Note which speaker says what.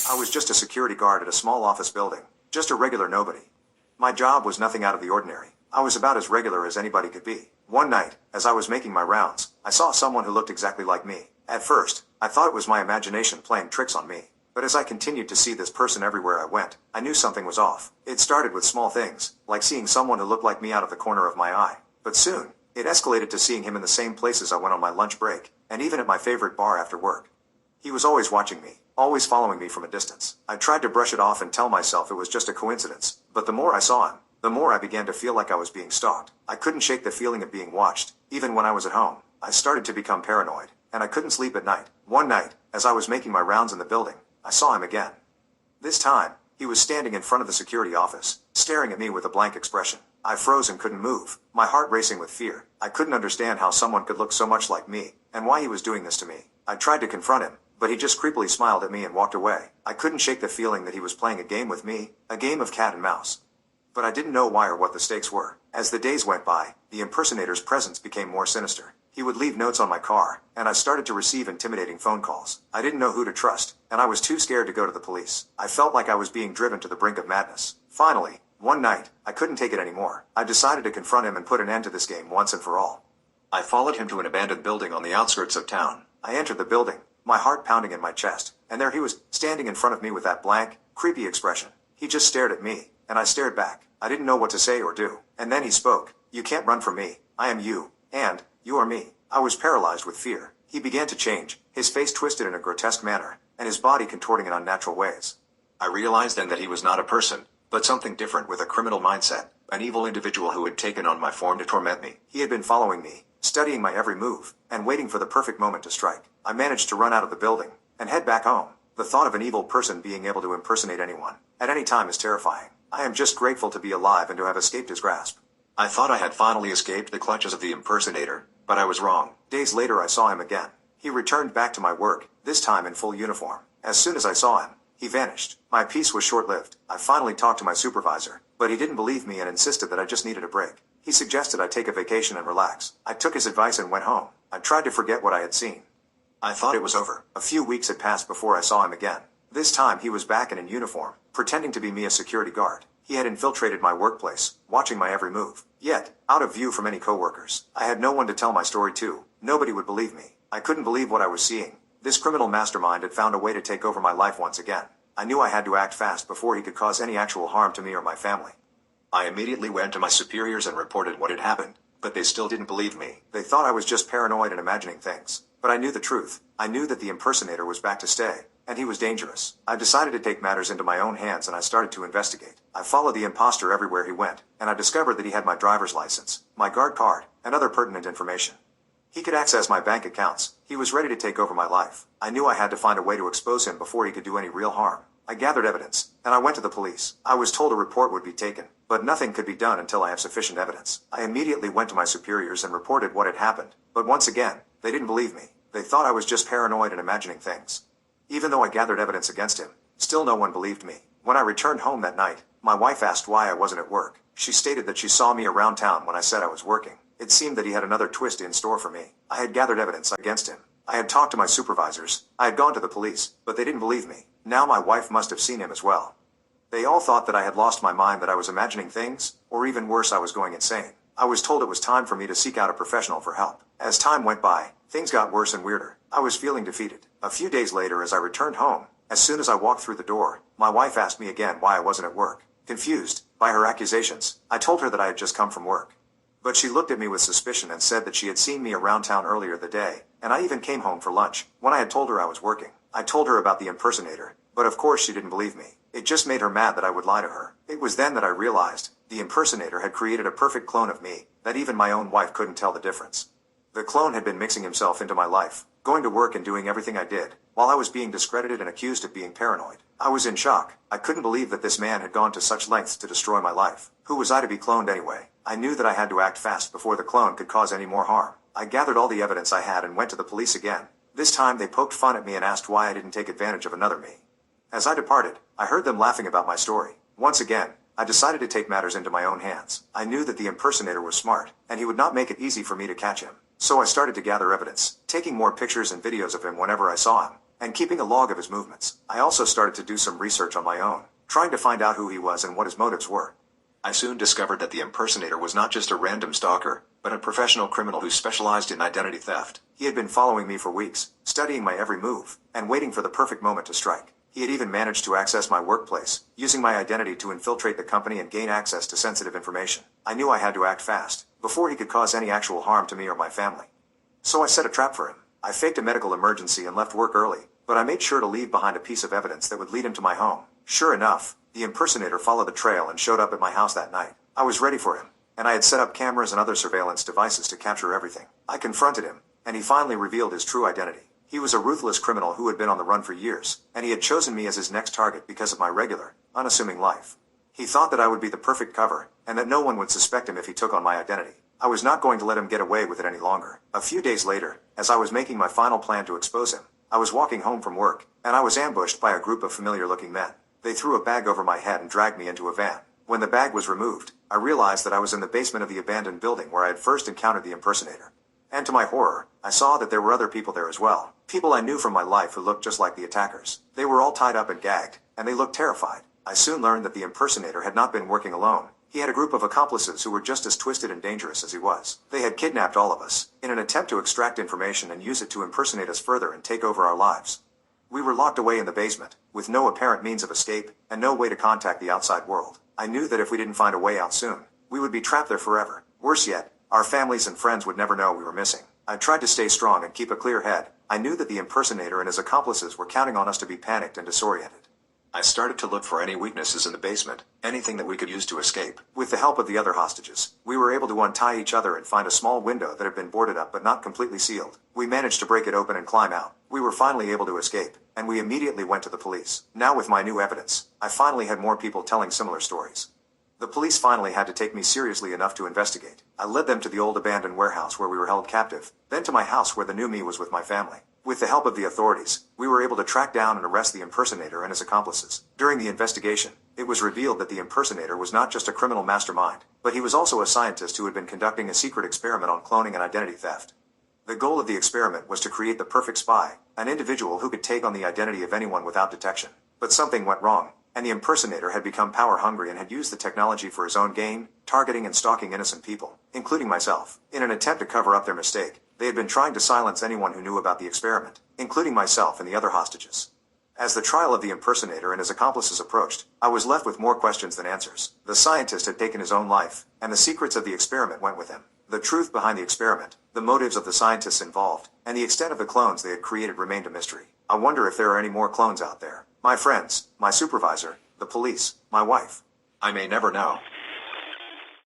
Speaker 1: I was just a security guard at a small office building. Just a regular nobody. My job was nothing out of the ordinary. I was about as regular as anybody could be. One night, as I was making my rounds, I saw someone who looked exactly like me. At first, I thought it was my imagination playing tricks on me. But as I continued to see this person everywhere I went, I knew something was off. It started with small things, like seeing someone who looked like me out of the corner of my eye. But soon, it escalated to seeing him in the same places I went on my lunch break, and even at my favorite bar after work. He was always watching me, always following me from a distance. I tried to brush it off and tell myself it was just a coincidence, but the more I saw him, the more I began to feel like I was being stalked. I couldn't shake the feeling of being watched, even when I was at home. I started to become paranoid, and I couldn't sleep at night. One night, as I was making my rounds in the building, I saw him again. This time, he was standing in front of the security office, staring at me with a blank expression. I froze and couldn't move, my heart racing with fear. I couldn't understand how someone could look so much like me, and why he was doing this to me. I tried to confront him, but he just creepily smiled at me and walked away. I couldn't shake the feeling that he was playing a game with me, a game of cat and mouse. But I didn't know why or what the stakes were. As the days went by, the impersonator's presence became more sinister. He would leave notes on my car, and I started to receive intimidating phone calls. I didn't know who to trust, and I was too scared to go to the police. I felt like I was being driven to the brink of madness. Finally, one night, I couldn't take it anymore. I decided to confront him and put an end to this game once and for all. I followed him to an abandoned building on the outskirts of town. I entered the building, my heart pounding in my chest, and there he was, standing in front of me with that blank, creepy expression. He just stared at me, and I stared back. I didn't know what to say or do. And then he spoke. "You can't run from me. I am you. And, you are me." I was paralyzed with fear. He began to change, his face twisted in a grotesque manner, and his body contorting in unnatural ways. I realized then that he was not a person, but something different with a criminal mindset, an evil individual who had taken on my form to torment me. He had been following me, studying my every move, and waiting for the perfect moment to strike. I managed to run out of the building, and head back home. The thought of an evil person being able to impersonate anyone, at any time is terrifying. I am just grateful to be alive and to have escaped his grasp. I thought I had finally escaped the clutches of the impersonator, but I was wrong. Days later I saw him again. He returned back to my work, this time in full uniform. As soon as I saw him, he vanished. My peace was short-lived. I finally talked to my supervisor, but he didn't believe me and insisted that I just needed a break. He suggested I take a vacation and relax. I took his advice and went home. I tried to forget what I had seen. I thought it was over. A few weeks had passed before I saw him again. This time he was back and in uniform, pretending to be me, a security guard. He had infiltrated my workplace, watching my every move. Yet, out of view from any coworkers, I had no one to tell my story to. Nobody would believe me. I couldn't believe what I was seeing. This criminal mastermind had found a way to take over my life once again. I knew I had to act fast before he could cause any actual harm to me or my family. I immediately went to my superiors and reported what had happened, but they still didn't believe me. They thought I was just paranoid and imagining things. But I knew the truth. I knew that the impersonator was back to stay, and he was dangerous. I decided to take matters into my own hands and I started to investigate. I followed the imposter everywhere he went, and I discovered that he had my driver's license, my guard card, and other pertinent information. He could access my bank accounts. He was ready to take over my life. I knew I had to find a way to expose him before he could do any real harm. I gathered evidence, and I went to the police. I was told a report would be taken, but nothing could be done until I have sufficient evidence. I immediately went to my superiors and reported what had happened, but once again, they didn't believe me. They thought I was just paranoid and imagining things. Even though I gathered evidence against him, still no one believed me. When I returned home that night, my wife asked why I wasn't at work. She stated that she saw me around town when I said I was working. It seemed that he had another twist in store for me. I had gathered evidence against him. I had talked to my supervisors. I had gone to the police, but they didn't believe me. Now my wife must have seen him as well. They all thought that I had lost my mind, that I was imagining things, or even worse, I was going insane. I was told it was time for me to seek out a professional for help. As time went by, things got worse and weirder. I was feeling defeated. A few days later, as I returned home, as soon as I walked through the door, my wife asked me again why I wasn't at work. Confused by her accusations, I told her that I had just come from work. But she looked at me with suspicion and said that she had seen me around town earlier that day, and I even came home for lunch. When I had told her I was working, I told her about the impersonator, but of course she didn't believe me. It just made her mad that I would lie to her. It was then that I realized the impersonator had created a perfect clone of me, that even my own wife couldn't tell the difference. The clone had been mixing himself into my life, going to work and doing everything I did, while I was being discredited and accused of being paranoid. I was in shock. I couldn't believe that this man had gone to such lengths to destroy my life. Who was I to be cloned anyway? I knew that I had to act fast before the clone could cause any more harm. I gathered all the evidence I had and went to the police again. This time they poked fun at me and asked why I didn't take advantage of another me. As I departed, I heard them laughing about my story. Once again, I decided to take matters into my own hands. I knew that the impersonator was smart, and he would not make it easy for me to catch him. So I started to gather evidence, taking more pictures and videos of him whenever I saw him. and keeping a log of his movements. I also started to do some research on my own, trying to find out who he was and what his motives were. I soon discovered that the impersonator was not just a random stalker, but a professional criminal who specialized in identity theft. He had been following me for weeks, studying my every move, and waiting for the perfect moment to strike. He had even managed to access my workplace, using my identity to infiltrate the company and gain access to sensitive information. I knew I had to act fast, before he could cause any actual harm to me or my family. So I set a trap for him. I faked a medical emergency and left work early, but I made sure to leave behind a piece of evidence that would lead him to my home. Sure enough, the impersonator followed the trail and showed up at my house that night. I was ready for him, and I had set up cameras and other surveillance devices to capture everything. I confronted him, and he finally revealed his true identity. He was a ruthless criminal who had been on the run for years, and he had chosen me as his next target because of my regular, unassuming life. He thought that I would be the perfect cover, and that no one would suspect him if he took on my identity. I was not going to let him get away with it any longer. A few days later, as I was making my final plan to expose him, I was walking home from work, and I was ambushed by a group of familiar-looking men. They threw a bag over my head and dragged me into a van. When the bag was removed, I realized that I was in the basement of the abandoned building where I had first encountered the impersonator. And to my horror, I saw that there were other people there as well. People I knew from my life who looked just like the attackers. They were all tied up and gagged, and they looked terrified. I soon learned that the impersonator had not been working alone. He had a group of accomplices who were just as twisted and dangerous as he was. They had kidnapped all of us, in an attempt to extract information and use it to impersonate us further and take over our lives. We were locked away in the basement, with no apparent means of escape, and no way to contact the outside world. I knew that if we didn't find a way out soon, we would be trapped there forever. Worse yet, our families and friends would never know we were missing. I tried to stay strong and keep a clear head. I knew that the impersonator and his accomplices were counting on us to be panicked and disoriented. I started to look for any weaknesses in the basement, anything that we could use to escape. With the help of the other hostages, we were able to untie each other and find a small window that had been boarded up but not completely sealed. We managed to break it open and climb out. We were finally able to escape, and we immediately went to the police. Now with my new evidence, I finally had more people telling similar stories. The police finally had to take me seriously enough to investigate. I led them to the old abandoned warehouse where we were held captive, then to my house where the new me was with my family. With the help of the authorities, we were able to track down and arrest the impersonator and his accomplices. During the investigation, it was revealed that the impersonator was not just a criminal mastermind, but he was also a scientist who had been conducting a secret experiment on cloning and identity theft. The goal of the experiment was to create the perfect spy, an individual who could take on the identity of anyone without detection. But something went wrong, and the impersonator had become power-hungry and had used the technology for his own gain, targeting and stalking innocent people, including myself. In an attempt to cover up their mistake, they had been trying to silence anyone who knew about the experiment, including myself and the other hostages. As the trial of the impersonator and his accomplices approached, I was left with more questions than answers. The scientist had taken his own life, and the secrets of the experiment went with him. The truth behind the experiment, the motives of the scientists involved, and the extent of the clones they had created remained a mystery. I wonder if there are any more clones out there. My friends, my supervisor, the police, my wife. I may never know.